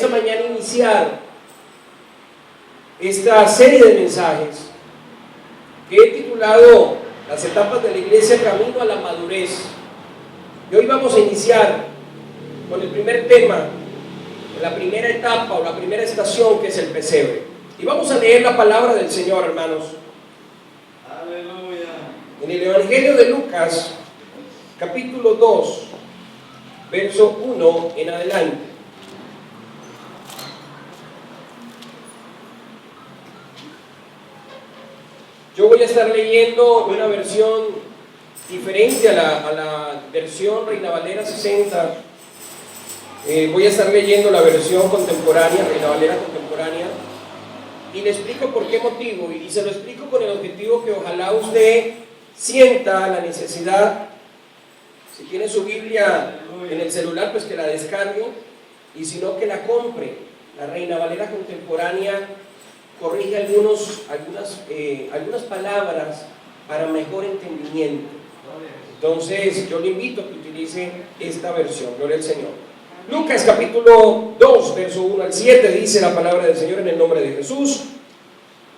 esta mañana iniciar esta serie de mensajes que he titulado Las etapas de la iglesia camino a la madurez. Y hoy vamos a iniciar con el primer tema, la primera etapa o la primera estación, que es el pesebre. Y vamos a leer la palabra del Señor, hermanos. Aleluya. En el Evangelio de Lucas, capítulo 2, verso 1 en adelante. Yo voy a estar leyendo una versión diferente a la versión Reina Valera 60. Voy a estar leyendo la versión contemporánea, Reina Valera contemporánea, y le explico por qué motivo, y se lo explico con el objetivo que ojalá usted sienta la necesidad. Si tiene su Biblia en el celular, pues que la descargue, y si no, que la compre. La Reina Valera contemporánea corrige algunas palabras para mejor entendimiento. Entonces yo le invito a que utilice esta versión. Gloria al Señor. Lucas capítulo 2, verso 1 al 7, dice la palabra del Señor en el nombre de Jesús.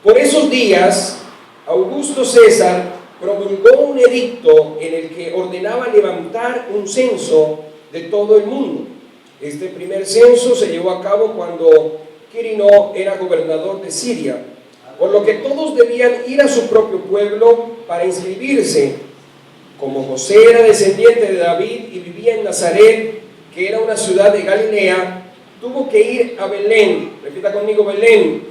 Por esos días, Augusto César promulgó un edicto en el que ordenaba levantar un censo de todo el mundo. Este primer censo se llevó a cabo cuando Quirino era gobernador de Siria, por lo que todos debían ir a su propio pueblo para inscribirse. Como José era descendiente de David y vivía en Nazaret, que era una ciudad de Galilea, tuvo que ir a Belén. Repita conmigo: Belén,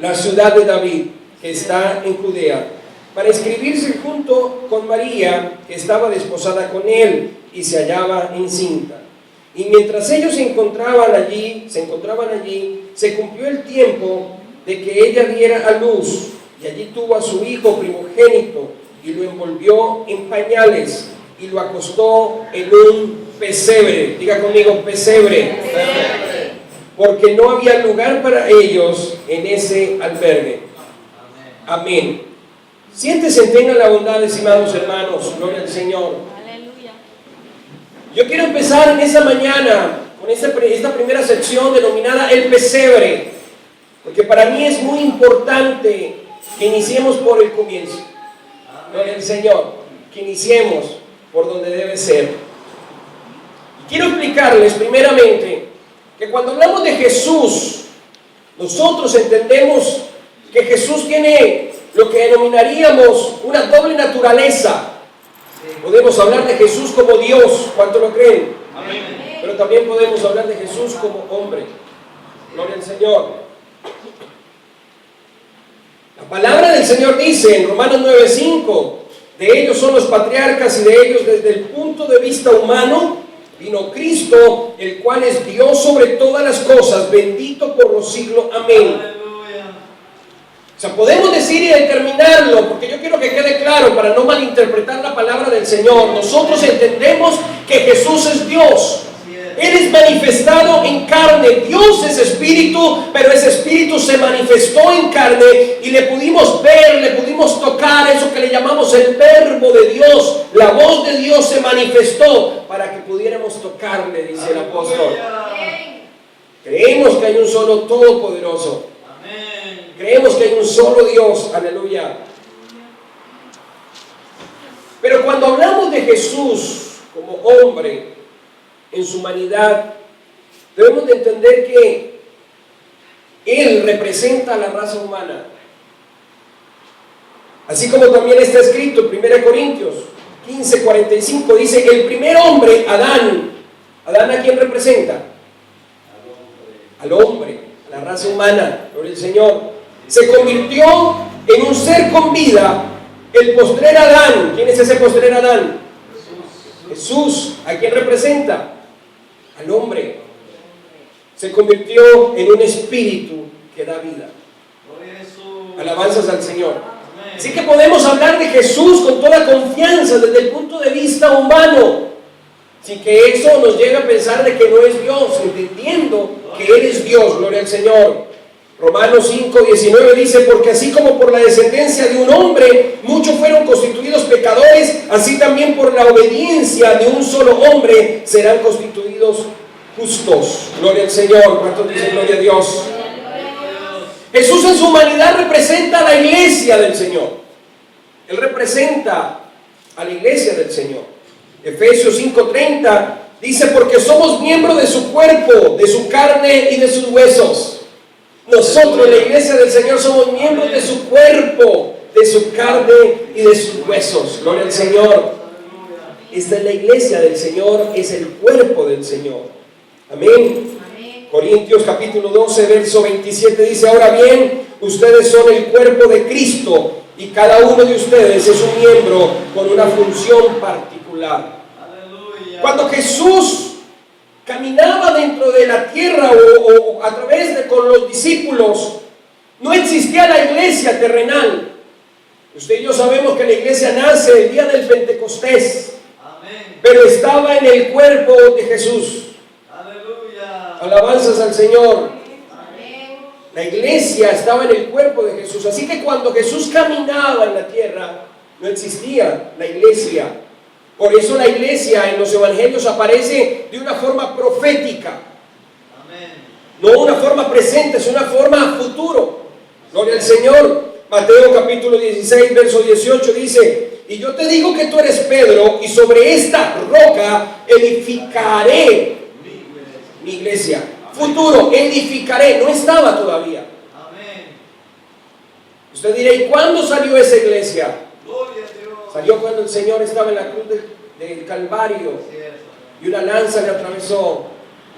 la ciudad de David, que está en Judea, para inscribirse junto con María, que estaba desposada con él y se hallaba encinta. Y mientras ellos se encontraban allí, se cumplió el tiempo de que ella diera a luz, y allí tuvo a su hijo primogénito, y lo envolvió en pañales, y lo acostó en un pesebre. Diga conmigo: pesebre. Porque no había lugar para ellos en ese albergue. Amén. Siéntese, tengan la bondad, estimados hermanos. Gloria al Señor. Yo quiero empezar en esta mañana con esta primera sección denominada el pesebre, porque para mí es muy importante que iniciemos por el comienzo. Gloria al Señor, que iniciemos por donde debe ser. Quiero explicarles primeramente que cuando hablamos de Jesús, nosotros entendemos que Jesús tiene lo que denominaríamos una doble naturaleza. Podemos hablar de Jesús como Dios, ¿cuánto lo creen? Amén. Pero también podemos hablar de Jesús como hombre. Gloria al Señor. La palabra del Señor dice en Romanos 9:5, de ellos son los patriarcas, y de ellos desde el punto de vista humano vino Cristo, el cual es Dios sobre todas las cosas, bendito por los siglos. Amén. O sea, podemos decir y determinarlo, porque yo quiero que quede claro para no malinterpretar la palabra del Señor. Nosotros entendemos que Jesús es Dios. Él es manifestado en carne. Dios es espíritu, pero ese espíritu se manifestó en carne y le pudimos ver, le pudimos tocar, eso que le llamamos el verbo de Dios. La voz de Dios se manifestó para que pudiéramos tocarle, dice el apóstol. Creemos que hay un solo todopoderoso. Creemos que hay un solo Dios, aleluya. Pero cuando hablamos de Jesús como hombre en su humanidad, debemos de entender que Él representa a la raza humana. Así como también está escrito en 1 Corintios 15:45, dice: el primer hombre, Adán. ¿Adán a quién representa? Al hombre, a la raza humana. Gloria al Señor. Se convirtió en un ser con vida. El postrer Adán. ¿Quién es ese postrer Adán? Jesús. ¿A quién representa? Al hombre. Se convirtió en un espíritu que da vida. Alabanzas al Señor. Así que podemos hablar de Jesús con toda confianza desde el punto de vista humano, sin que eso nos llegue a pensar de que no es Dios, entendiendo que Él es Dios. Gloria al Señor. Romanos 5:19 dice: porque así como por la descendencia de un hombre muchos fueron constituidos pecadores, así también por la obediencia de un solo hombre serán constituidos justos. Gloria al Señor. ¿Cuántos dicen gloria a Dios? Jesús en su humanidad representa a la iglesia del Señor. Él representa a la iglesia del Señor. Efesios 5:30 dice: porque somos miembros de su cuerpo, de su carne y de sus huesos. Nosotros, la iglesia del Señor, somos miembros de su cuerpo, de su carne y de sus huesos. Gloria al Señor. Esta es la iglesia del Señor, es el cuerpo del Señor. Amén. Corintios capítulo 12, verso 27 dice: ahora bien, ustedes son el cuerpo de Cristo y cada uno de ustedes es un miembro con una función particular. Aleluya. Cuando Jesús caminaba dentro de la tierra o a través de con los discípulos, no existía la iglesia terrenal. Usted y yo sabemos que la iglesia nace el día del Pentecostés. Amén. Pero estaba en el cuerpo de Jesús. Aleluya. Alabanzas al Señor. Amén. La iglesia estaba en el cuerpo de Jesús. Así que cuando Jesús caminaba en la tierra, no existía la iglesia. Por eso la iglesia en los evangelios aparece de una forma profética. Amén. No una forma presente, es una forma futuro. Gloria al Señor. Mateo capítulo 16, verso 18 dice: y yo te digo que tú eres Pedro, y sobre esta roca edificaré mi iglesia. Futuro, edificaré, no estaba todavía. Amén. Usted dirá: ¿y cuándo salió esa iglesia? Salió cuando el Señor estaba en la cruz del Calvario y una lanza le atravesó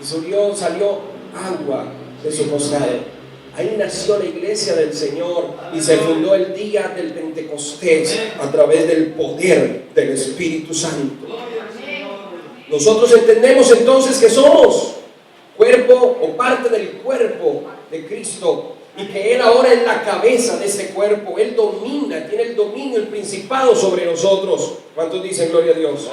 y salió agua de su costado. Ahí nació la iglesia del Señor y se fundó el día del Pentecostés a través del poder del Espíritu Santo. Nosotros entendemos entonces que somos cuerpo o parte del cuerpo de Cristo y que Él ahora es la cabeza de ese cuerpo. Él domina, tiene el dominio, el principado sobre nosotros. ¿Cuántos dicen gloria a Dios?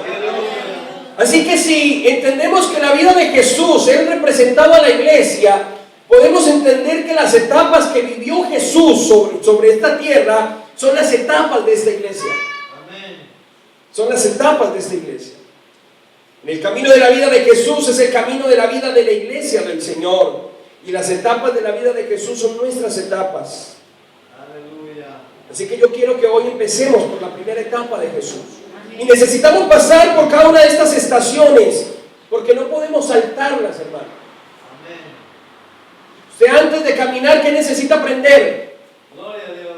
Así que si entendemos que la vida de Jesús, Él representaba a la iglesia, podemos entender que las etapas que vivió Jesús sobre esta tierra son las etapas de esta iglesia. Son las etapas de esta iglesia. En el camino de la vida de Jesús es el camino de la vida de la iglesia del Señor. Y las etapas de la vida de Jesús son nuestras etapas. Aleluya. Así que yo quiero que hoy empecemos por la primera etapa de Jesús. Amén. Y necesitamos pasar por cada una de estas estaciones, porque no podemos saltarlas, hermano. Amén. Usted antes de caminar, ¿qué necesita aprender? Gloria a Dios.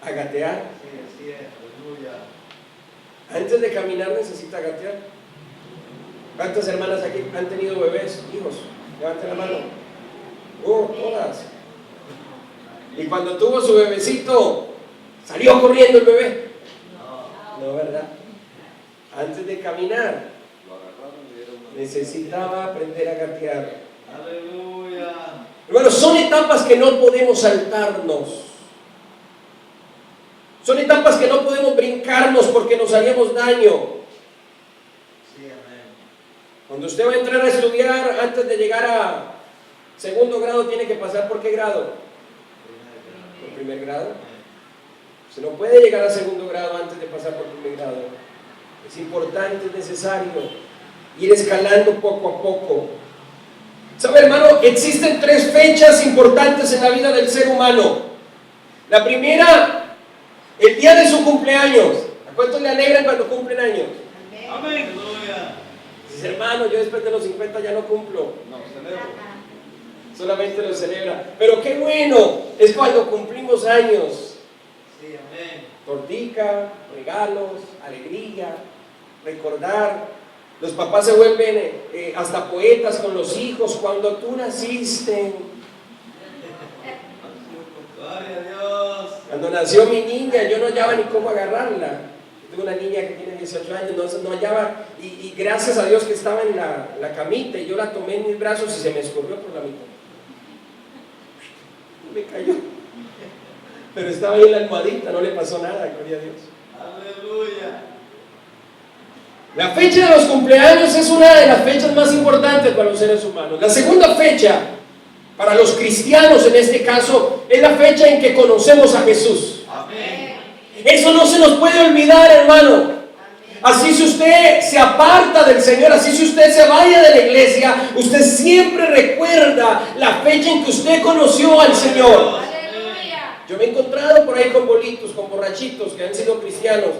A gatear. Sí, aleluya. Antes de caminar necesita gatear. ¿Cuántas hermanas aquí han tenido bebés, hijos? Levanten la mano. Todas. Y cuando tuvo su bebecito, ¿salió corriendo el bebé? No, ¿verdad? Antes de caminar, necesitaba aprender a gatear. Aleluya. Bueno, son etapas que no podemos saltarnos. Son etapas que no podemos brincarnos porque nos haríamos daño. Cuando usted va a entrar a estudiar, antes de llegar a segundo grado, tiene que pasar ¿por qué grado? ¿Por primer grado? Usted no puede llegar a segundo grado antes de pasar por primer grado. Es importante, es necesario ir escalando poco a poco. ¿Sabe, hermano? Existen 3 fechas importantes en la vida del ser humano. La primera, el día de su cumpleaños. ¿A cuántos le alegran cuando cumplen años? Amén. Dice: hermano, yo después de los 50 ya no cumplo. No, celebro. Solamente lo celebra. Pero qué bueno es cuando cumplimos años. Sí, amén. Tortica, regalos, alegría, recordar. Los papás se vuelven hasta poetas con los hijos. Cuando tú naciste. Gloria a Dios. Cuando nació mi niña, yo no hallaba ni cómo agarrarla. Tengo una niña que tiene 18 años, no hallaba, y gracias a Dios que estaba en la camita, y yo la tomé en mis brazos y se me escurrió por la mitad. Me cayó. Pero estaba ahí en la almohadita, no le pasó nada, gloria a Dios. Aleluya. La fecha de los cumpleaños es una de las fechas más importantes para los seres humanos. La segunda fecha, para los cristianos en este caso, es la fecha en que conocemos a Jesús. Amén. Eso no se nos puede olvidar, hermano. Así si usted se aparta del Señor, así si usted se vaya de la iglesia, usted siempre recuerda la fecha en que usted conoció al Señor. Yo me he encontrado por ahí con bolitos, con borrachitos que han sido cristianos,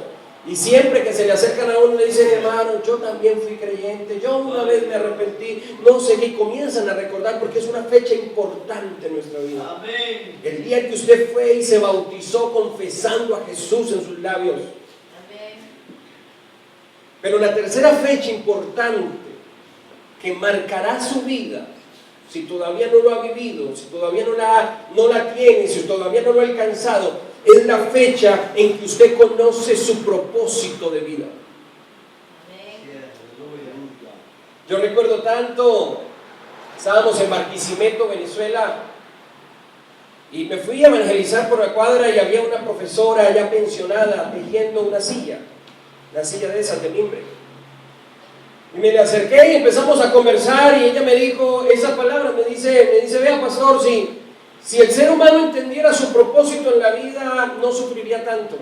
y siempre que se le acercan a uno le dicen: hermano, yo también fui creyente, yo una vez me arrepentí, no sé qué, y comienzan a recordar porque es una fecha importante en nuestra vida. Amén. El día en que usted fue y se bautizó confesando a Jesús en sus labios. Amén. Pero la tercera fecha importante que marcará su vida, si todavía no lo ha vivido, si todavía no la tiene, si todavía no lo ha alcanzado, es la fecha en que usted conoce su propósito de vida. Yo recuerdo tanto, estábamos en Barquisimeto, Venezuela, y me fui a evangelizar por la cuadra y había una profesora ya pensionada tejiendo una silla de esas de mimbre. Y me le acerqué y empezamos a conversar y ella me dijo esas palabras, me dice: vea, pastor, si el ser humano entendiera su propósito en la vida, no sufriría tanto.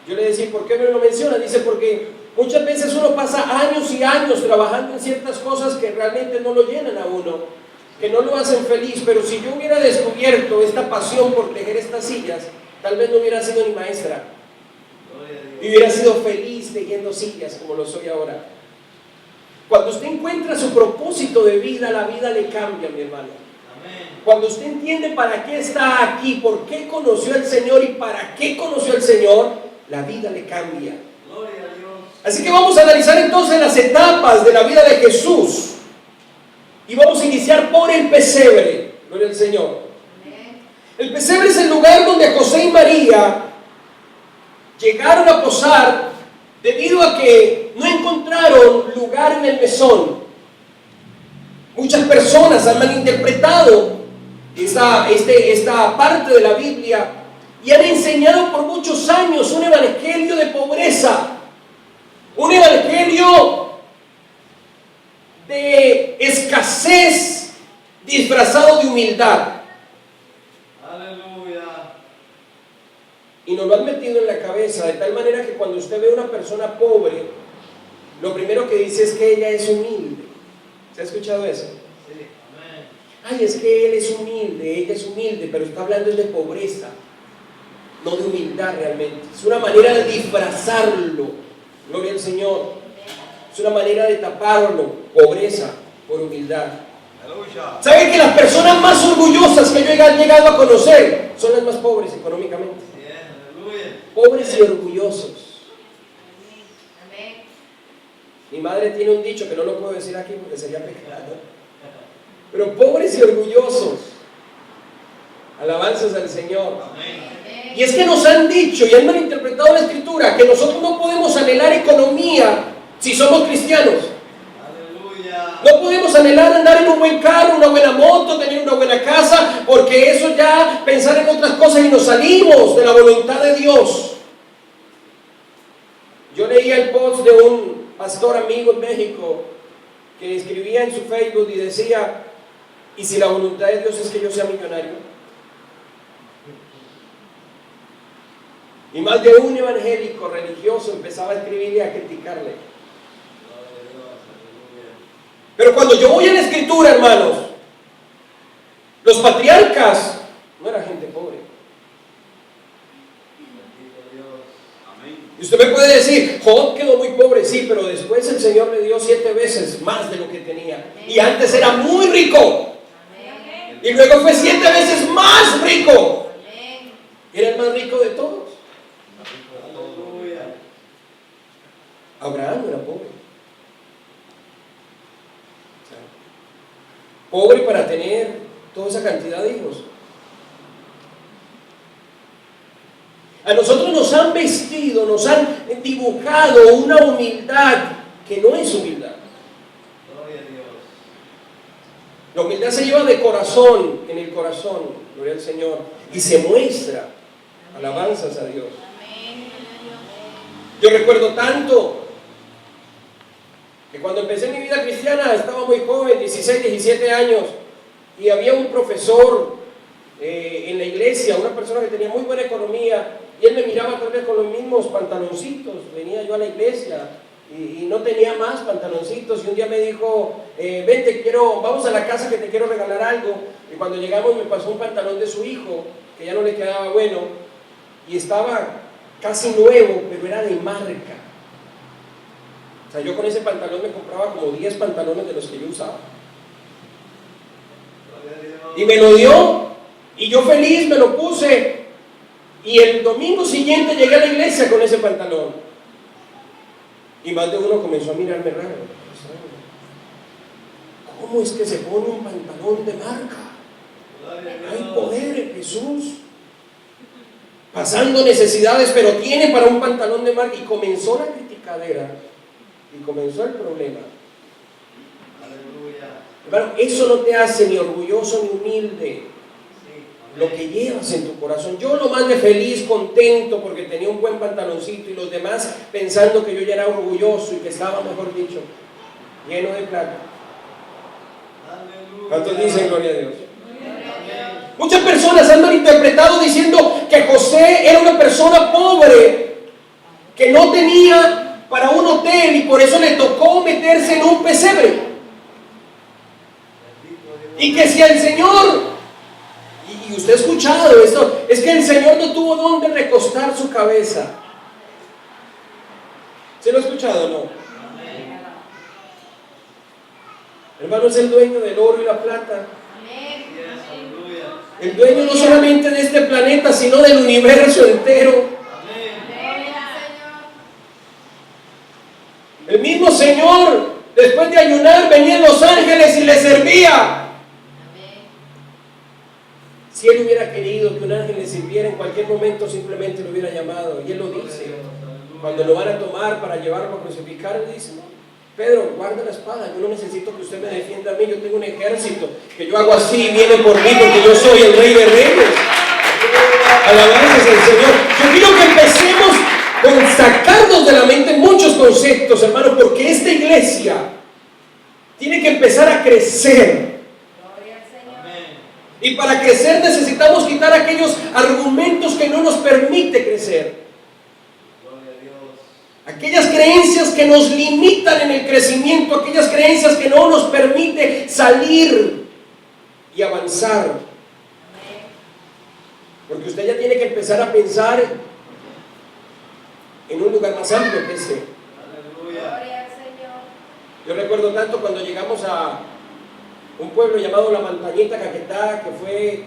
Yo le decía: ¿por qué me lo menciona? Dice: porque muchas veces uno pasa años y años trabajando en ciertas cosas que realmente no lo llenan a uno, que no lo hacen feliz, pero si yo hubiera descubierto esta pasión por tejer estas sillas, tal vez no hubiera sido ni maestra, y hubiera sido feliz tejiendo sillas como lo soy ahora. Cuando usted encuentra su propósito de vida, la vida le cambia, mi hermano. Cuando usted entiende para qué está aquí, por qué conoció al Señor y para qué conoció al Señor, la vida le cambia. Así que vamos a analizar entonces las etapas de la vida de Jesús y vamos a iniciar por el pesebre. Gloria al Señor. El pesebre es el lugar donde José y María llegaron a posar debido a que no encontraron lugar en el mesón. Muchas personas han malinterpretado esta parte de la Biblia y han enseñado por muchos años un evangelio de pobreza, un evangelio de escasez disfrazado de humildad. Aleluya. Y nos lo han metido en la cabeza de tal manera que cuando usted ve a una persona pobre, lo primero que dice es que ella es humilde. ¿Se ha escuchado eso? Sí. Amén. Ay, es que él es humilde, ella es humilde, pero está hablando de pobreza, no de humildad realmente. Es una manera de disfrazarlo, gloria al Señor. Es una manera de taparlo, pobreza por humildad. Aleluya. ¿Saben que las personas más orgullosas que yo he llegado a conocer son las más pobres económicamente? Aleluya. Pobres y orgullosos. Mi madre tiene un dicho que no lo puedo decir aquí porque sería pecado. Pero pobres y orgullosos. Alabanzas al Señor. Amén. Y es que nos han dicho y han malinterpretado la Escritura que nosotros no podemos anhelar economía si somos cristianos. Aleluya. No podemos anhelar andar en un buen carro, una buena moto, tener una buena casa, porque eso ya pensar en otras cosas y nos salimos de la voluntad de Dios. Yo leía el post de un pastor amigo en México que escribía en su Facebook y decía: ¿y si la voluntad de Dios es que yo sea millonario? Y más de un evangélico religioso empezaba a escribirle y a criticarle. Pero cuando yo voy a la Escritura, hermanos, los patriarcas no eran gente pobre. Y usted me puede decir: Job quedó muy pobre, sí, pero después el Señor le dio 7 veces más de lo que tenía. Y antes era muy rico. Y luego fue 7 veces más rico. Era el más rico de todos. Abraham no era pobre. Pobre para tener toda esa cantidad de hijos. A nosotros nos han vestido, nos han dibujado una humildad que no es humildad. Gloria a Dios. La humildad se lleva de corazón, en el corazón, gloria al Señor, y se muestra. Alabanzas a Dios. Yo recuerdo tanto que cuando empecé mi vida cristiana estaba muy joven, 16, 17 años, y había un profesor en la iglesia, una persona que tenía muy buena economía, y él me miraba tal vez con los mismos pantaloncitos, venía yo a la iglesia y no tenía más pantaloncitos, y un día me dijo, ven, vamos a la casa que te quiero regalar algo, y cuando llegamos me pasó un pantalón de su hijo, que ya no le quedaba bueno, y estaba casi nuevo, pero era de marca. O sea, yo con ese pantalón me compraba como 10 pantalones de los que yo usaba. Y me lo dio, y yo feliz me lo puse, y el domingo siguiente llegué a la iglesia con ese pantalón. Y más de uno comenzó a mirarme raro. ¿Cómo es que se pone un pantalón de marca? Hay poder en Jesús. Pasando necesidades, pero tiene para un pantalón de marca. Y comenzó la criticadera. Y comenzó el problema. Hermano, eso no te hace ni orgulloso ni humilde. Lo que llevas en tu corazón. Yo lo más de feliz, contento porque tenía un buen pantaloncito, y los demás pensando que yo ya era orgulloso y que estaba, mejor dicho, lleno de plata. ¿Cuántos dicen gloria a Dios? Muchas personas han interpretado diciendo que José era una persona pobre, que no tenía para un hotel y por eso le tocó meterse en un pesebre. Y que si el Señor... Y usted ha escuchado esto, es que el Señor no tuvo dónde recostar su cabeza. ¿Se lo ha escuchado o no? Hermano, es el dueño del oro y la plata. El dueño no solamente de este planeta, sino del universo entero. El mismo Señor, después de ayunar, venían los ángeles y le servía. Si Él hubiera querido que un ángel le sirviera, en cualquier momento simplemente lo hubiera llamado. Y Él lo dice. Cuando lo van a tomar para llevarlo a crucificar, Él dice, no, Pedro, guarda la espada, yo no necesito que usted me defienda a mí, yo tengo un ejército, que yo hago así y viene por mí porque yo soy el Rey de Reyes. Alabanzas al Señor. Yo quiero que empecemos con sacarnos de la mente muchos conceptos, hermano, porque esta iglesia tiene que empezar a crecer. Y para crecer necesitamos quitar aquellos argumentos que no nos permiten crecer. Aquellas creencias que nos limitan en el crecimiento, aquellas creencias que no nos permiten salir y avanzar. Porque usted ya tiene que empezar a pensar en un lugar más amplio que este. Yo recuerdo tanto cuando llegamos a un pueblo llamado La Montañita, Caquetá, que fue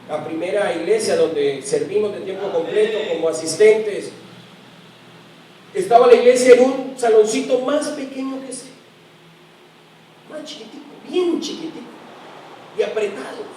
la primera iglesia donde servimos de tiempo completo como asistentes. Estaba la iglesia en un saloncito más pequeño que este, más chiquitico, bien chiquitico y apretados.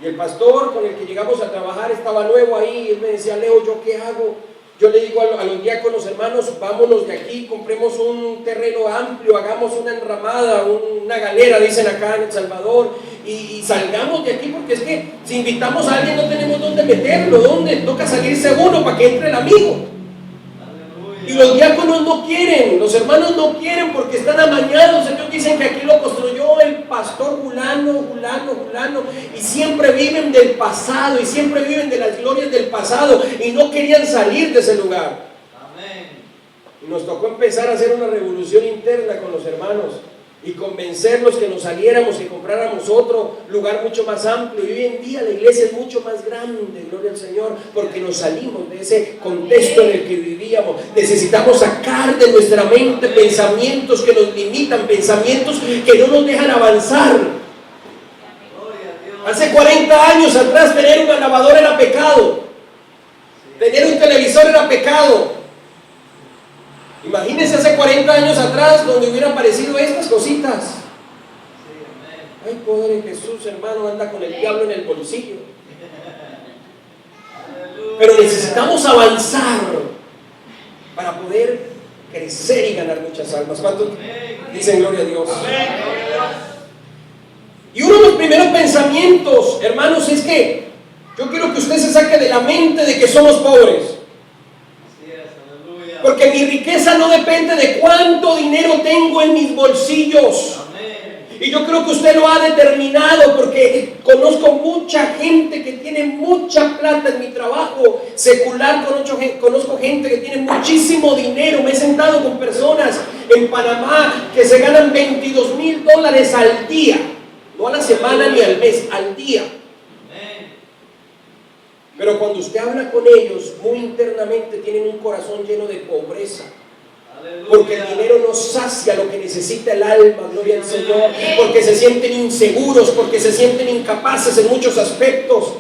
Y el pastor con el que llegamos a trabajar estaba nuevo ahí, y él me decía, Leo, ¿yo qué hago? Yo le digo a los diáconos, hermanos, vámonos de aquí, compremos un terreno amplio, hagamos una enramada, una galera, dicen acá en El Salvador, y salgamos de aquí, porque es que si invitamos a alguien no tenemos dónde meterlo, dónde, toca salirse uno para que entre el amigo. Y los diáconos no quieren, los hermanos no quieren porque están amañados. Ellos dicen que aquí lo construyó el pastor fulano, y siempre viven del pasado, y siempre viven de las glorias del pasado, y no querían salir de ese lugar. Amén. Y nos tocó empezar a hacer una revolución interna con los hermanos y convencerlos que nos saliéramos y compráramos otro lugar mucho más amplio. Y hoy en día la iglesia es mucho más grande, gloria al Señor, porque nos salimos de ese contexto en el que vivíamos. Necesitamos sacar de nuestra mente pensamientos que nos limitan, pensamientos que no nos dejan avanzar. Hace 40 años atrás tener una lavadora era pecado, tener un televisor era pecado. Imagínense hace 40 años atrás donde hubieran aparecido estas cositas. Ay, poder en Jesús, hermano, anda con el diablo en el bolsillo. Pero necesitamos avanzar para poder crecer y ganar muchas almas. ¿Cuántos dicen gloria a Dios? Y uno de los primeros pensamientos, hermanos, es que yo quiero que usted se saque de la mente de que somos pobres. Porque mi riqueza no depende de cuánto dinero tengo en mis bolsillos. Y yo creo que usted lo ha determinado, porque conozco mucha gente que tiene mucha plata en mi trabajo secular. Conozco gente que tiene muchísimo dinero. Me he sentado con personas en Panamá que se ganan $22,000 al día, no a la semana ni al mes, al día. Pero cuando usted habla con ellos, muy internamente tienen un corazón lleno de pobreza. Porque el dinero no sacia lo que necesita el alma, gloria al Señor. Porque se sienten inseguros, porque se sienten incapaces en muchos aspectos,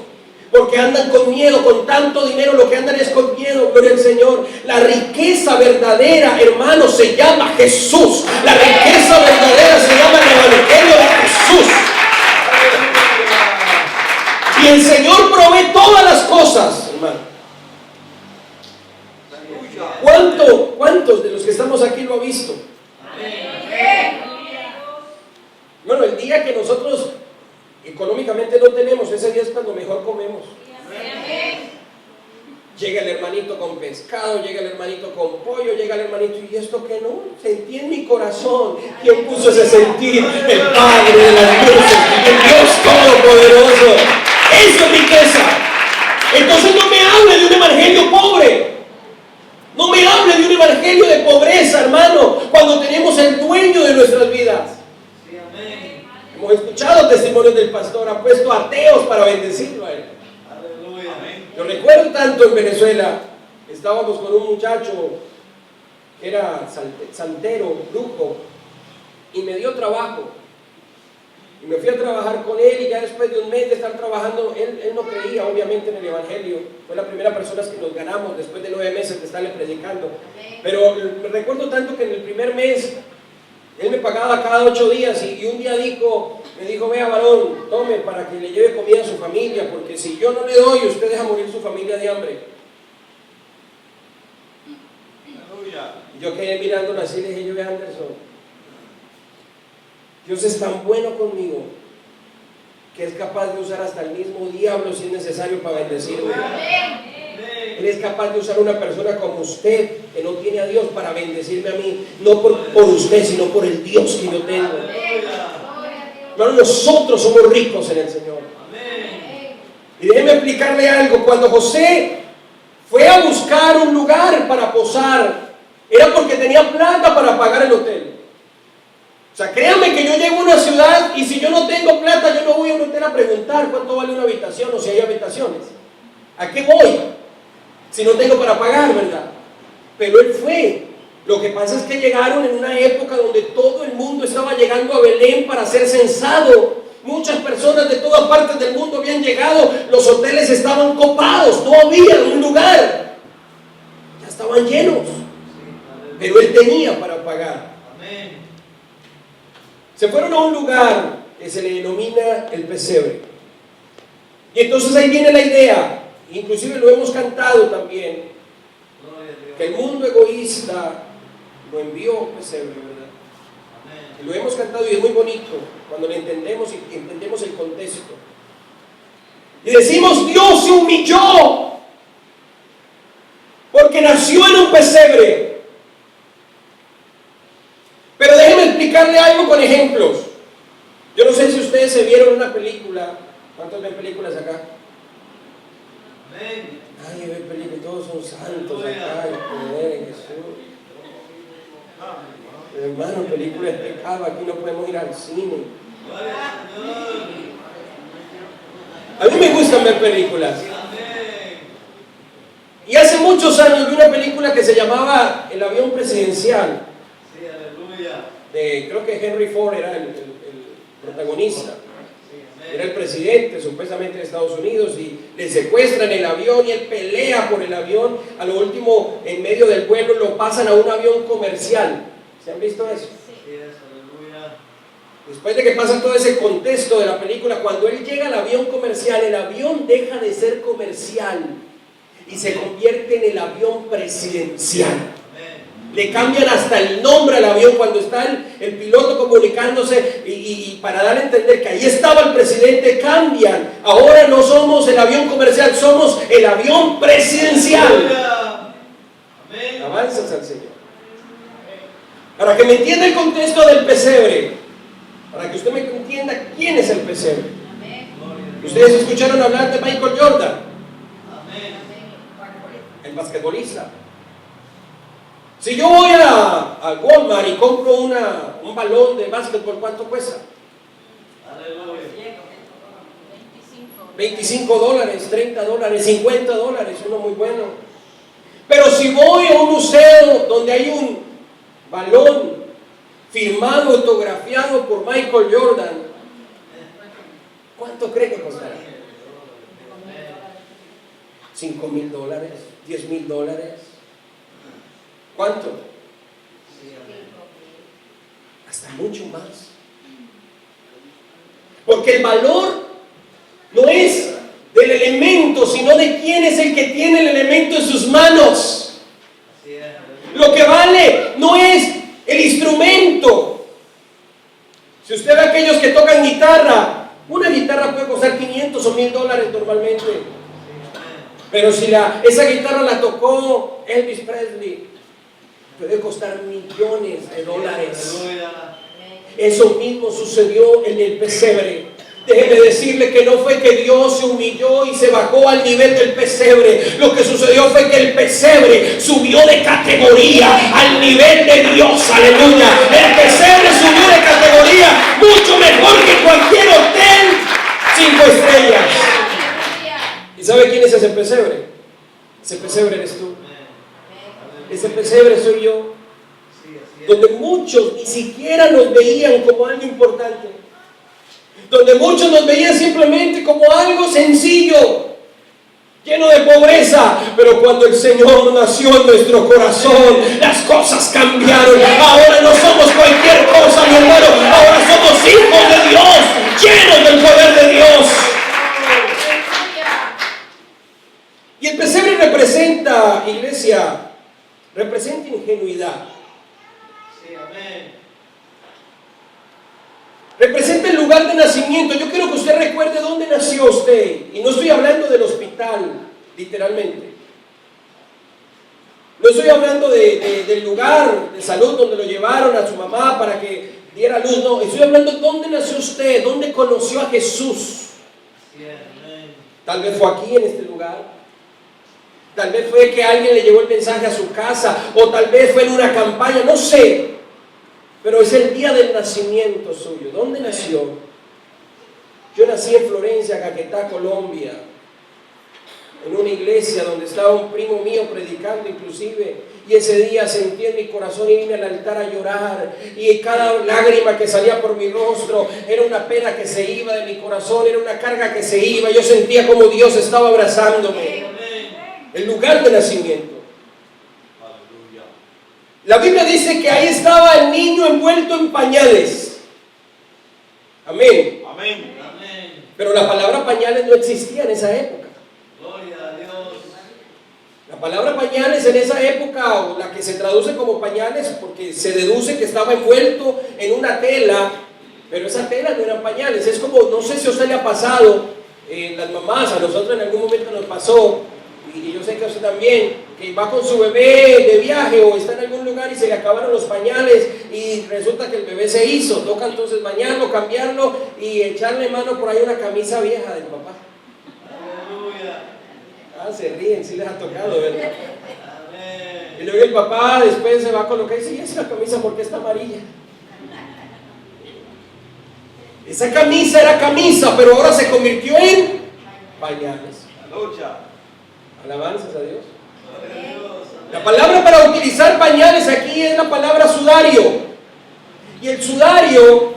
porque andan con miedo. Con tanto dinero lo que andan es con miedo, gloria al Señor. La riqueza verdadera, hermanos, se llama Jesús. La riqueza verdadera se llama el Evangelio de Jesús. Y el Señor provee todas las cosas, hermano. ¿Cuántos de los que estamos aquí lo ha visto? Bueno, el día que nosotros económicamente no tenemos, ese día es cuando mejor comemos. Llega el hermanito con pescado, llega el hermanito con pollo, llega el hermanito, ¿y esto qué no? Sentí en mi corazón. ¿Quién puso ese sentir? El Padre de las luces, el Dios Todopoderoso. Eso es riqueza. Entonces no me hable de un evangelio pobre. No me hable de un evangelio de pobreza, hermano, cuando tenemos el dueño de nuestras vidas. Sí, amén. Hemos escuchado testimonios del pastor, ha puesto ateos para bendecirlo a él. Aleluya. Yo recuerdo tanto en Venezuela, estábamos con un muchacho que era santero, brujo, y me dio trabajo. Y me fui a trabajar con él, y ya después de un mes de estar trabajando, él no creía obviamente en el evangelio. Fue la primera persona que nos ganamos después de 9 meses de estarle predicando. Pero me recuerdo tanto que en el primer mes él me pagaba cada 8 días, y un día me dijo, vea varón, tome para que le lleve comida a su familia, porque si yo no le doy, usted deja morir su familia de hambre. Y yo quedé mirándolo así, le dije, yo, Anderson, Dios es tan bueno conmigo que es capaz de usar hasta el mismo diablo si es necesario para bendecirme. Él es capaz de usar una persona como usted que no tiene a Dios para bendecirme a mí, no por usted, sino por el Dios que yo tengo. Hermano, nosotros somos ricos en el Señor. Y déjeme explicarle algo. Cuando José fue a buscar un lugar para posar, era porque tenía plata para pagar el hotel. O sea, créanme que yo llego a una ciudad y si yo no tengo plata, yo no voy a un hotel a preguntar cuánto vale una habitación o si hay habitaciones. ¿A qué voy? Si no tengo para pagar, ¿verdad? Pero él fue. Lo que pasa es que llegaron en una época donde todo el mundo estaba llegando a Belén para ser censado. Muchas personas de todas partes del mundo habían llegado. Los hoteles estaban copados, no había un lugar. Ya estaban llenos. Pero él tenía para pagar. Se fueron a un lugar que se le denomina el pesebre. Y entonces ahí viene la idea, inclusive lo hemos cantado también, que el mundo egoísta lo envió a pesebre, ¿verdad? Y lo hemos cantado y es muy bonito cuando lo entendemos y entendemos el contexto. Y decimos, Dios se humilló porque nació en un pesebre. Pero déjenme explicarle algo con ejemplos. Yo no sé si ustedes se vieron una película. ¿Cuántos ven películas acá? Amén. Ay, ven películas, todos son santos acá, el poder en Jesús. Hermano, película es pecado, aquí no podemos ir al cine. A mí me gustan ver películas. Y hace muchos años vi una película que se llamaba El avión presidencial. Creo que Henry Ford era el protagonista. Era el presidente supuestamente de Estados Unidos y le secuestran el avión y él pelea por el avión. A lo último, en medio del vuelo, lo pasan a un avión comercial. ¿Se han visto eso? Después de que pasa todo ese contexto de la película, cuando él llega al avión comercial, el avión deja de ser comercial y se convierte en el avión presidencial. Le cambian hasta el nombre al avión cuando está el piloto comunicándose y para dar a entender que ahí estaba el presidente, cambian. Ahora no somos el avión comercial, somos el avión presidencial. Alabanzas al Señor. Para que me entienda el contexto del pesebre, Para que usted me entienda quién es el pesebre. Ustedes escucharon hablar de Michael Jordan, el basquetbolista. Si yo voy a Walmart y compro un balón de básquetbol, ¿cuánto cuesta? $25, $30, $50, uno muy bueno. Pero si voy a un museo donde hay un balón firmado, autografiado por Michael Jordan, ¿cuánto cree que costará? $5,000, $10,000. ¿Cuánto? Hasta mucho más. Porque el valor no es del elemento, sino de quién es el que tiene el elemento en sus manos. Lo que vale no es el instrumento. Si usted ve a aquellos que tocan guitarra, una guitarra puede costar $500 o $1,000 normalmente. Pero si esa guitarra la tocó Elvis Presley, puede costar $millones. Eso mismo sucedió en el pesebre. Déjeme decirle que no fue que Dios se humilló y se bajó al nivel del pesebre. Lo que sucedió fue que el pesebre subió de categoría al nivel de Dios. Aleluya. El pesebre subió de categoría mucho mejor que cualquier hotel 5 estrellas. ¿Y sabe quién es ese pesebre? Ese pesebre eres tú. Ese pesebre soy yo. Donde muchos ni siquiera nos veían como algo importante. Donde muchos nos veían simplemente como algo sencillo, lleno de pobreza. Pero cuando el Señor nació en nuestro corazón, las cosas cambiaron. Ahora no somos cualquier cosa, mi hermano. Ahora somos hijos de Dios, llenos del poder de Dios. Y el pesebre representa, iglesia, representa ingenuidad. Representa el lugar de nacimiento. Yo quiero que usted recuerde dónde nació usted. Y no estoy hablando del hospital, literalmente. No estoy hablando del lugar de salud donde lo llevaron a su mamá para que diera luz. No, estoy hablando de dónde nació usted, dónde conoció a Jesús. Tal vez fue aquí en este lugar. Tal vez fue que alguien le llevó el mensaje a su casa. O tal vez fue en una campaña, no sé. Pero es el día del nacimiento suyo. ¿Dónde nació? Yo nací en Florencia, Caquetá, Colombia. En una iglesia donde estaba un primo mío predicando inclusive. Y ese día sentí en mi corazón irme al altar a llorar. Y cada lágrima que salía por mi rostro era una pena que se iba de mi corazón. Era una carga que se iba. Yo sentía como Dios estaba abrazándome. El lugar de nacimiento. La Biblia dice que ahí estaba el niño envuelto en pañales. Amén. Amén. Pero la palabra pañales no existía en esa época. Gloria a Dios. La palabra pañales en esa época, o la que se traduce como pañales, porque se deduce que estaba envuelto en una tela, pero esa tela no eran pañales. Es como, no sé si a usted le ha pasado, las mamás, a nosotros en algún momento nos pasó, y yo sé que a usted también, que va con su bebé de viaje o está en algún lugar y se le acabaron los pañales y resulta que el bebé se hizo. Toca entonces bañarlo, cambiarlo y echarle mano por ahí una camisa vieja del papá. Aleluya. Ah, se ríen, sí les ha tocado, ¿verdad? Amén. Y luego el papá después se va a colocar y dice, ¿y esa camisa por qué está amarilla? Esa camisa era camisa, pero ahora se convirtió en pañales. Aleluya. Alabanzas a Dios. La palabra para utilizar pañales aquí es la palabra sudario. Y el sudario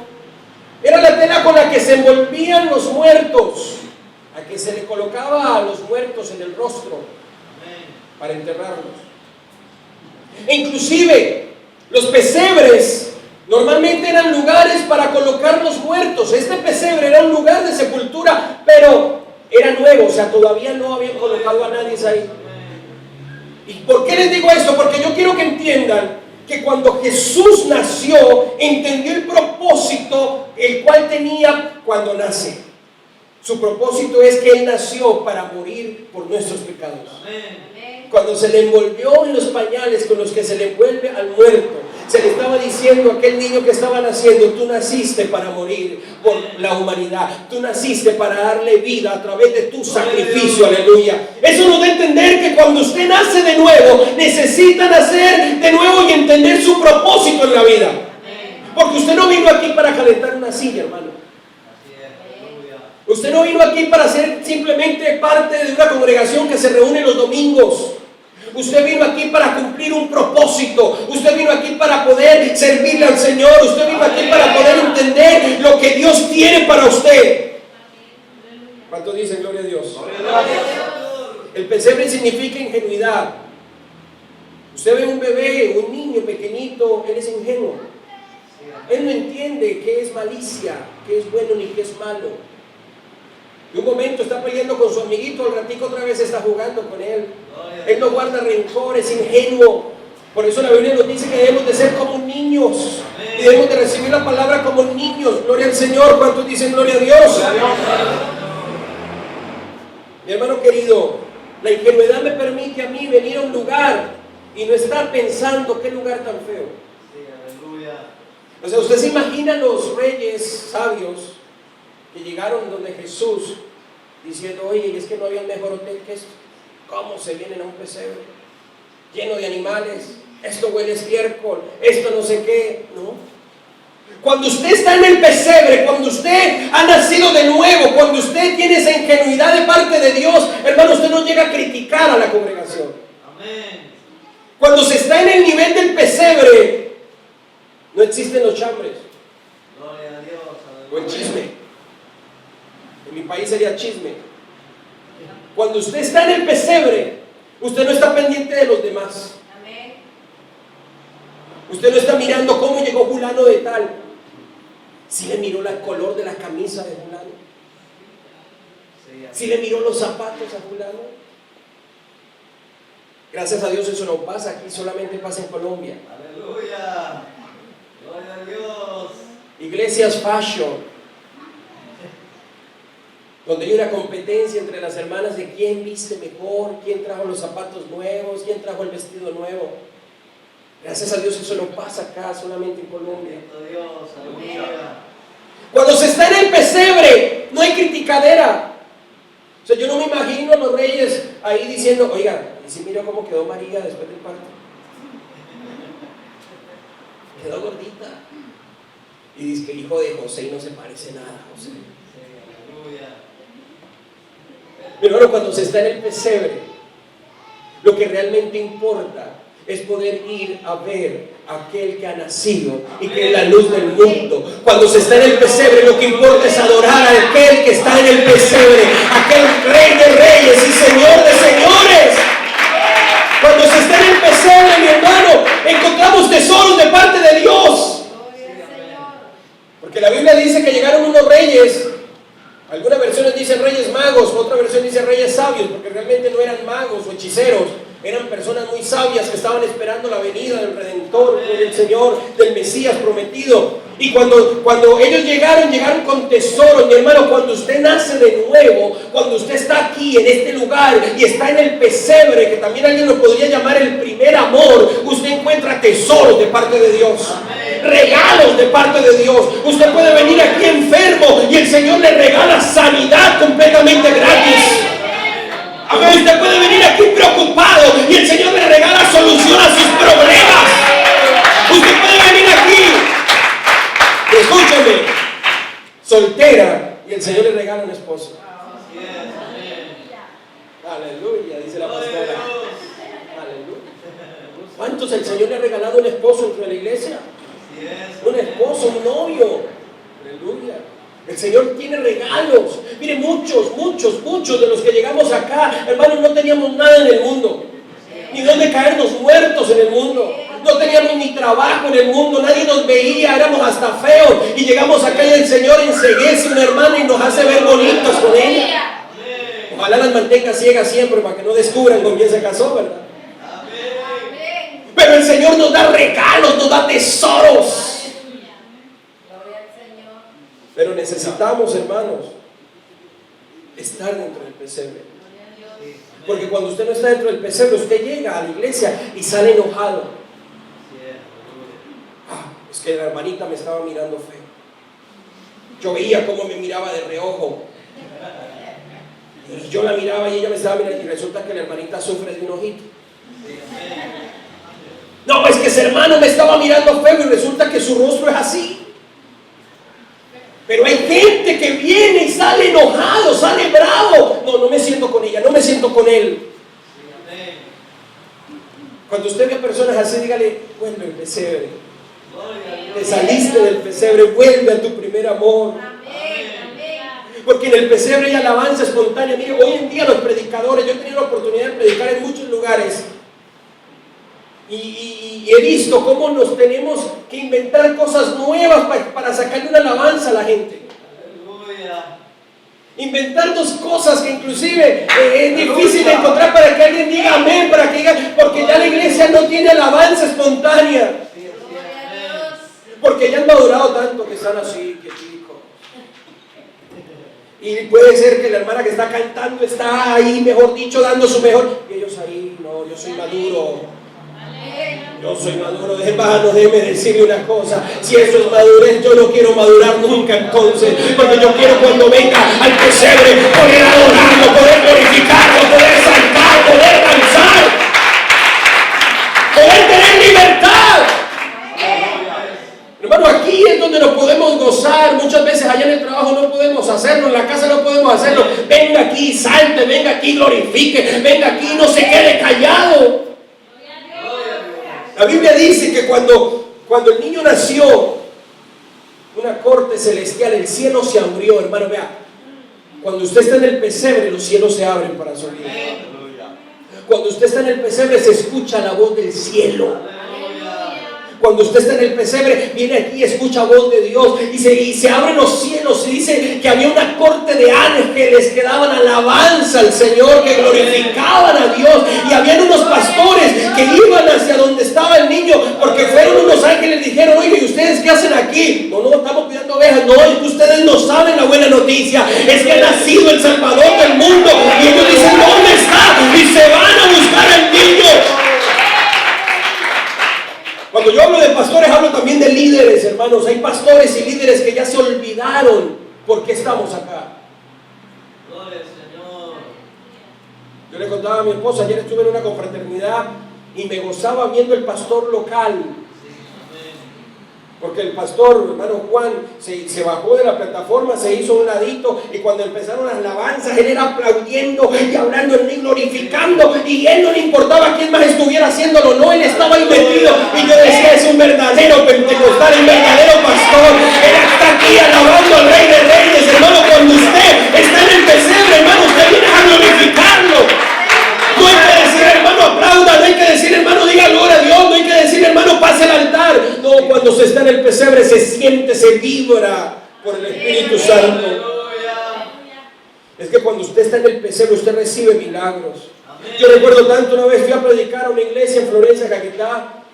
era la tela con la que se envolvían los muertos, a que se le colocaba a los muertos en el rostro para enterrarlos. E inclusive los pesebres normalmente eran lugares para colocar los muertos. Este pesebre era un lugar de sepultura, pero era nuevo, o sea, todavía no habían colocado a nadie ahí. ¿Y por qué les digo esto? Porque yo quiero que entiendan que cuando Jesús nació, entendió el propósito el cual tenía cuando nace. Su propósito es que Él nació para morir por nuestros pecados. Cuando se le envolvió en los pañales con los que se le envuelve al muerto, se le estaba diciendo a aquel niño que estaba naciendo: tú naciste para morir por la humanidad, tú naciste para darle vida a través de tu sacrificio, aleluya. Eso nos da a entender que cuando usted nace de nuevo, necesita nacer de nuevo y entender su propósito en la vida. Porque usted no vino aquí para calentar una silla, hermano. Usted no vino aquí para ser simplemente parte de una congregación que se reúne los domingos. Usted vino aquí para cumplir un propósito. Usted vino aquí para poder servirle al Señor. Usted vino aquí para poder entender lo que Dios tiene para usted. ¿Cuántos dicen gloria a Dios? El pesebre significa ingenuidad. Usted ve un bebé, un niño pequeñito, él es ingenuo. Él no entiende qué es malicia, qué es bueno ni qué es malo. De un momento está peleando con su amiguito, al ratico otra vez está jugando con él. Él no guarda rencor, es ingenuo. Por eso la Biblia nos dice que debemos de ser como niños. Y debemos de recibir la palabra como niños. Gloria al Señor. ¿Cuántos dicen gloria a Dios? Mi hermano querido, la ingenuidad me permite a mí venir a un lugar y no estar pensando qué lugar tan feo. O sea, usted se imagina los reyes sabios que llegaron donde Jesús diciendo: oye, es que no había un mejor hotel que esto. ¿Cómo se vienen a un pesebre lleno de animales? Esto huele a estiércol, esto no sé qué. No. Cuando usted está en el pesebre, cuando usted ha nacido de nuevo, cuando usted tiene esa ingenuidad de parte de Dios, hermano, usted no llega a criticar a la congregación. Amén. Cuando se está en el nivel del pesebre, no existen los chambres. Gloria a Dios. O el chisme. En mi país sería chisme. Cuando usted está en el pesebre, usted no está pendiente de los demás. Usted no está mirando cómo llegó fulano de tal. Si le miró el color de la camisa de fulano. Si le miró los zapatos a fulano. Gracias a Dios eso no pasa aquí, solamente pasa en Colombia. Aleluya. Gloria a Dios. Iglesias fashion, donde hay una competencia entre las hermanas de quién viste mejor, quién trajo los zapatos nuevos, quién trajo el vestido nuevo. Gracias a Dios eso no pasa acá, solamente en Colombia. Cuando se está en el pesebre, no hay criticadera. O sea, yo no me imagino a los reyes ahí diciendo: oiga, ¿y si mira cómo quedó María después del parto? Quedó gordita. Y dice que el hijo de José y no se parece nada a José. Pero bueno, cuando se está en el pesebre, lo que realmente importa es poder ir a ver a aquel que ha nacido y que es la luz del mundo. Cuando se está en el pesebre, lo que importa es adorar a aquel que está en el pesebre, aquel Rey de reyes y Señor de señores. Cuando se está en el pesebre, mi hermano, encontramos tesoros de parte de Dios. Porque la Biblia dice que llegaron unos reyes. Algunas versiones dicen reyes magos, otra versión dice reyes sabios, porque realmente no eran magos o hechiceros, eran personas muy sabias que estaban esperando la venida del Redentor, del Señor, del Mesías prometido. Y cuando ellos llegaron con tesoros. Mi hermano, cuando usted nace de nuevo, cuando usted está aquí en este lugar y está en el pesebre, que también alguien lo podría llamar el primer amor, usted encuentra tesoros de parte de Dios. Regalos de parte de Dios. Usted puede venir aquí enfermo y el Señor le regala sanidad completamente gratis. Amén. Usted puede venir aquí preocupado y el Señor le regala solución a sus problemas. Usted puede venir aquí, escúcheme, soltera, y el Señor le regala un esposo. Aleluya, dice la pastora. Aleluya. ¿Cuántos el Señor le ha regalado un esposo dentro de la iglesia? Un esposo, un novio. Aleluya. El Señor tiene regalos. Mire, muchos de los que llegamos acá, hermanos, no teníamos nada en el mundo, ni donde caernos muertos en el mundo. No teníamos ni trabajo en el mundo, nadie nos veía, éramos hasta feos. Y llegamos acá y el Señor enceguece una hermana y nos hace ver bonitos con ella. Ojalá las mantenga ciegas siempre para que no descubran con quién se casó, ¿verdad? Pero el Señor nos da regalos, nos da tesoros. Pero necesitamos, hermanos, estar dentro del pesebre. Porque cuando usted no está dentro del pesebre, usted llega a la iglesia y sale enojado. Es que la hermanita me estaba mirando feo. Yo veía cómo me miraba de reojo. Y yo la miraba y ella me estaba mirando. Y resulta que la hermanita sufre de un ojito. No, es que ese hermano me estaba mirando feo y resulta que su rostro es así. Pero hay gente que viene y sale enojado, sale bravo. No, no me siento con ella, no me siento con él. Cuando usted ve a personas así, dígale, vuelve al pesebre. Te saliste del pesebre, vuelve a tu primer amor. Porque en el pesebre hay alabanza espontánea. Mire, hoy en día los predicadores, yo he tenido la oportunidad de predicar en muchos lugares. Y he visto cómo nos tenemos que inventar cosas nuevas para sacarle una alabanza a la gente. Aleluya. Inventar dos cosas que inclusive es difícil de encontrar para que alguien diga amén, para que diga, porque ya la iglesia no tiene alabanza espontánea. Porque ya han madurado tanto que están así, que chicos. Y puede ser que la hermana que está cantando está ahí, mejor dicho, dando su mejor. Y ellos ahí, no, yo soy maduro. Yo soy maduro, hermano, déjeme decirle una cosa. Si eso es madurez, yo no quiero madurar nunca entonces. Porque yo quiero cuando venga al pesebre poder adorarlo, poder glorificarlo, poder saltar, poder danzar, poder tener libertad. Hermano, aquí es donde nos podemos gozar. Muchas veces allá en el trabajo no podemos hacerlo, en la casa no podemos hacerlo. Venga aquí, salte, venga aquí, glorifique, venga aquí, no se quede callado. La Biblia dice que cuando el niño nació, una corte celestial, el cielo se abrió, hermano, vea. Cuando usted está en el pesebre, los cielos se abren para su vida. Cuando usted está en el pesebre, se escucha la voz del cielo. Cuando usted está en el pesebre, viene aquí y escucha voz de Dios y se abren los cielos y dice que había una corte de ángeles que daban alabanza al Señor, que glorificaban a Dios, y habían unos pastores que iban hacia donde estaba el niño porque fueron unos ángeles y dijeron, oye, ¿y ustedes qué hacen aquí? No, estamos cuidando ovejas. No, es que ustedes no saben la buena noticia, es que ha nacido el Salvador del mundo. Y ellos dicen, ¿dónde está? Y se van a buscar al niño. Cuando yo hablo de pastores, hablo también de líderes, hermanos. Hay pastores y líderes que ya se olvidaron por qué estamos acá. Gloria al Señor. Yo le contaba a mi esposa, ayer estuve en una confraternidad y me gozaba viendo el pastor local. Porque el pastor, hermano Juan, se bajó de la plataforma, se hizo un ladito, y cuando empezaron las alabanzas, él era aplaudiendo y hablando en mí, glorificando, y él no le importaba quién más estuviera haciéndolo, no, él estaba ahí metido. Y yo decía, es un verdadero pentecostal, un verdadero pastor. Él está aquí alabando al Rey de Reyes, hermano. Cuando usted está en el pesebre, hermano, usted viene a glorificarlo. No hay que decir, hermano, aplauda, no hay que decir, hermano, diga gloria a Dios, no hay que decir, hermano, pase al altar. No, cuando se está en el pesebre se siente, se vibra por el Espíritu Santo. Es que cuando usted está en el pesebre, usted recibe milagros. Yo recuerdo tanto, una vez fui a predicar a una iglesia en Florencia, Caquetá,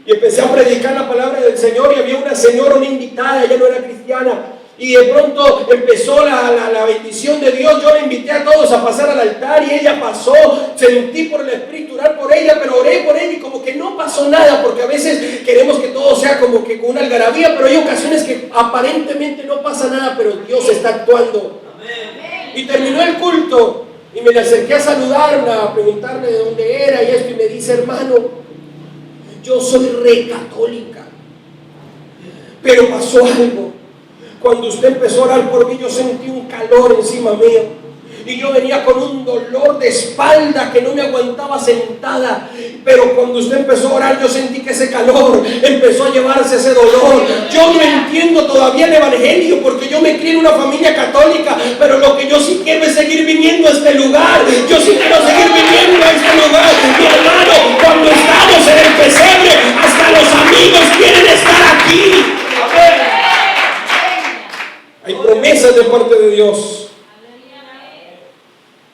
y empecé a predicar la palabra del Señor, y había una señora, una invitada, ella no era cristiana. Y de pronto empezó la bendición de Dios. Yo le invité a todos a pasar al altar y ella pasó. Sentí por el Espíritu orar por ella, pero oré por ella y como que no pasó nada, porque a veces queremos que todo sea como que con una algarabía, pero hay ocasiones que aparentemente no pasa nada, pero Dios está actuando. Y terminó el culto y me le acerqué a saludarla, a preguntarle de dónde era y esto, y me dice, hermano, yo soy re católica, pero pasó algo. Cuando usted empezó a orar por mí, yo sentí un calor encima mío. Y yo venía con un dolor de espalda que no me aguantaba sentada. Pero cuando usted empezó a orar, yo sentí que ese calor empezó a llevarse ese dolor. Yo no entiendo todavía el evangelio porque yo me crié en una familia católica. Pero lo que yo sí quiero es seguir viniendo a este lugar. Yo sí quiero seguir viniendo a este lugar. Mi hermano, cuando estamos en el pesebre, hasta los amigos quieren estar aquí. Amén. Hay promesas de parte de Dios.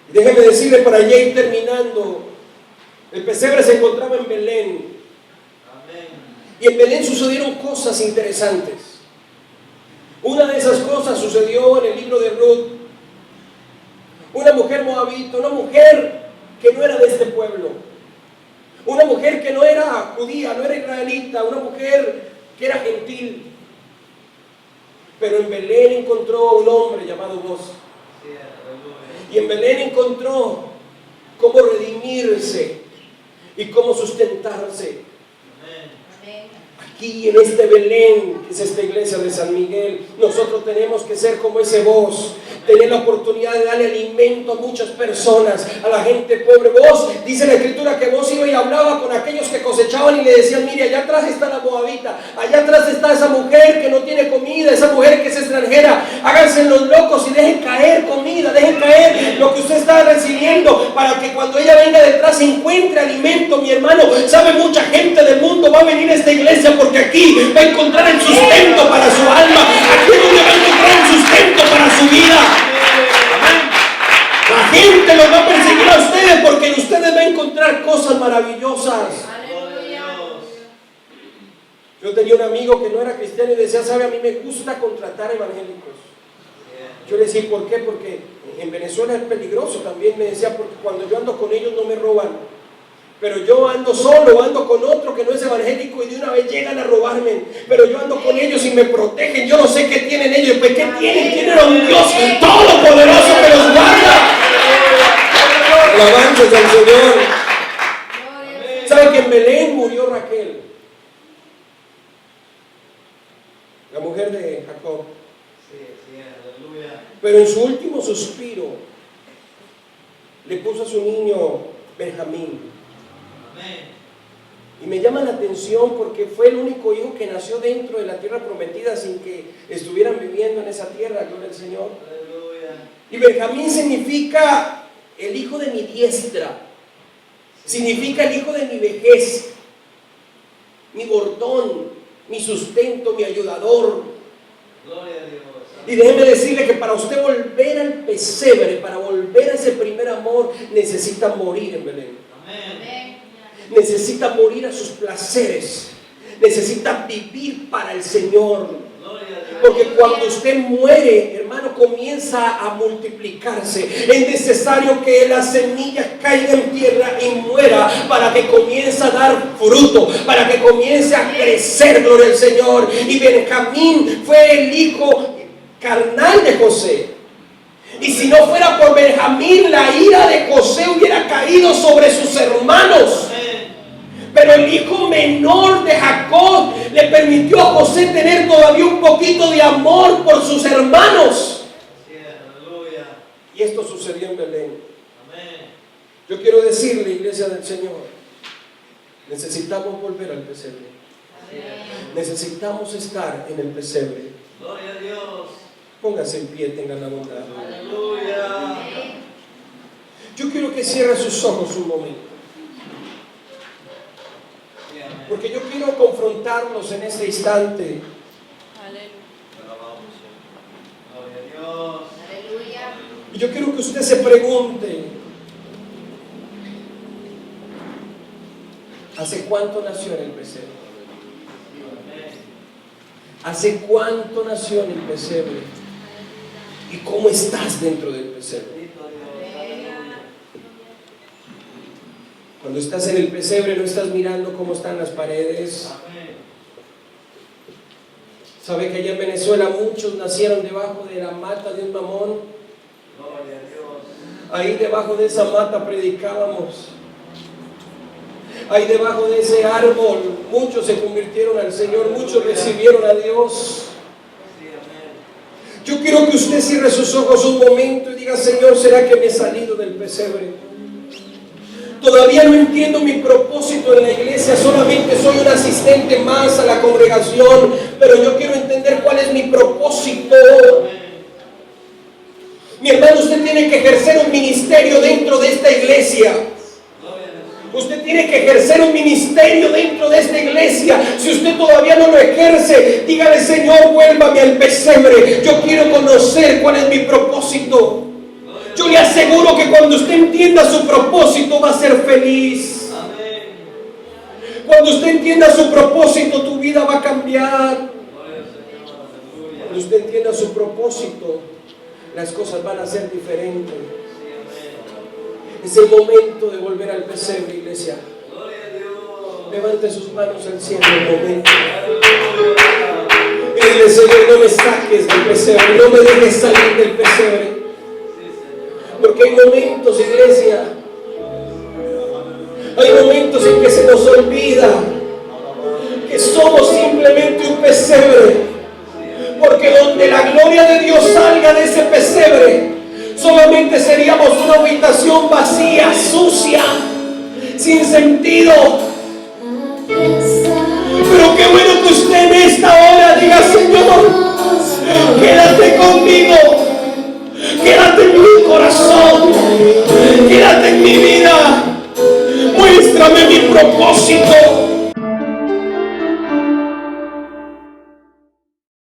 Déjeme decirle para ya ir terminando. El pesebre se encontraba en Belén. Y en Belén sucedieron cosas interesantes. Una de esas cosas sucedió en el libro de Ruth. Una mujer moabita, una mujer que no era de este pueblo, una mujer que no era judía, no era israelita, una mujer que era gentil. Pero en Belén encontró a un hombre llamado Boaz. Y en Belén encontró cómo redimirse y cómo sustentarse. Aquí en este Belén, que es esta iglesia de San Miguel, nosotros tenemos que ser como ese Boaz, tener la oportunidad de darle alimento a muchas personas, a la gente pobre. Boaz, dice la escritura que Boaz iba y hablaba con aquellos que cosechaban y le decían: mire, allá atrás está la moabita, allá atrás está esa mujer que no tiene comida, esa mujer que es extranjera, háganse los locos y dejen caer comida, dejen caer lo que usted está recibiendo, para que cuando ella venga detrás encuentre alimento. Mi hermano, sabe, mucha gente del mundo va a venir a esta iglesia porque aquí va a encontrar el sustento para su alma, aquí es donde va a encontrar el sustento para su vida. La gente los va a perseguir a ustedes porque en ustedes va a encontrar cosas maravillosas. Yo tenía un amigo que no era cristiano y decía: sabe, a mí me gusta contratar evangélicos. Yo le decía: ¿por qué? Porque en Venezuela es peligroso. También me decía: porque cuando yo ando con ellos no me roban, pero yo ando solo, ando con otro que no es evangélico y de una vez llegan a robarme, pero yo ando con ellos y me protegen. Yo no sé qué tienen ellos. Pues ¿qué tienen? Tienen a un Dios todopoderoso que los guarda. Alabanzas al Señor. ¿Sabe que en Belén murió Raquel, la mujer de Jacob? Pero en su último suspiro le puso a su niño Benjamín. Y me llama la atención porque fue el único hijo que nació dentro de la tierra prometida sin que estuvieran viviendo en esa tierra, gloria al Señor. Y Benjamín significa el hijo de mi diestra, significa el hijo de mi vejez, mi bordón, mi sustento, mi ayudador. Gloria a Dios. Y déjeme decirle que para usted volver al pesebre, para volver a ese primer amor, necesita morir en Belén. Amén. Necesita morir a sus placeres, necesita vivir para el Señor. Porque cuando usted muere, hermano, comienza a multiplicarse. Es necesario que la semilla caiga en tierra y muera para que comience a dar fruto, para que comience a crecer, gloria al Señor. Y Benjamín fue el hijo carnal de José. Y si no fuera por Benjamín, la ira de José hubiera caído sobre sus hermanos. Pero el hijo menor de Jacob le permitió a José tener todavía un poquito de amor por sus hermanos. Y esto sucedió en Belén. Yo quiero decirle, iglesia del Señor, necesitamos volver al pesebre. Necesitamos estar en el pesebre. Gloria a Dios. Póngase en pie, tengan la bondad. Aleluya. Yo quiero que cierre sus ojos un momento, porque yo quiero confrontarlos en este instante. Gloria a Dios. Y yo quiero que usted se pregunte: ¿hace cuánto nació en el pesebre? ¿Hace cuánto nació en el pesebre? ¿Y cómo estás dentro del pesebre? Cuando estás en el pesebre no estás mirando cómo están las paredes. ¿Sabe que allá en Venezuela muchos nacieron debajo de la mata de un mamón? Gloria a Dios. Ahí debajo de esa mata predicábamos. Ahí debajo de ese árbol muchos se convirtieron al Señor, muchos recibieron a Dios. Yo quiero que usted cierre sus ojos un momento y diga: Señor, ¿será que me he salido del pesebre? Todavía no entiendo mi propósito en la iglesia, solamente soy un asistente más a la congregación, pero yo quiero entender cuál es mi propósito. Mi hermano, usted tiene que ejercer un ministerio dentro de esta iglesia. Usted tiene que ejercer un ministerio dentro de esta iglesia. Si usted todavía no lo ejerce, dígale: Señor, vuélvame al pesebre. Yo quiero conocer cuál es mi propósito. Yo le aseguro que cuando usted entienda su propósito va a ser feliz. Cuando usted entienda su propósito, tu vida va a cambiar. Cuando usted entienda su propósito, las cosas van a ser diferentes. Es el momento de volver al pesebre, iglesia. Gloria a Dios. Levante sus manos al cielo el momento. Aleluya. Y dile, Señor, no me saques del pesebre, no me dejes salir del pesebre. Sí, Señor. Porque hay momentos, iglesia, hay momentos en que se nos olvida que somos simplemente un pesebre. Porque donde la gloria de Dios salga de ese pesebre, solamente seríamos una habitación vacía, sucia, sin sentido. Pero qué bueno que usted en esta hora diga: Señor, quédate conmigo, quédate en mi corazón, quédate en mi vida, muéstrame mi propósito,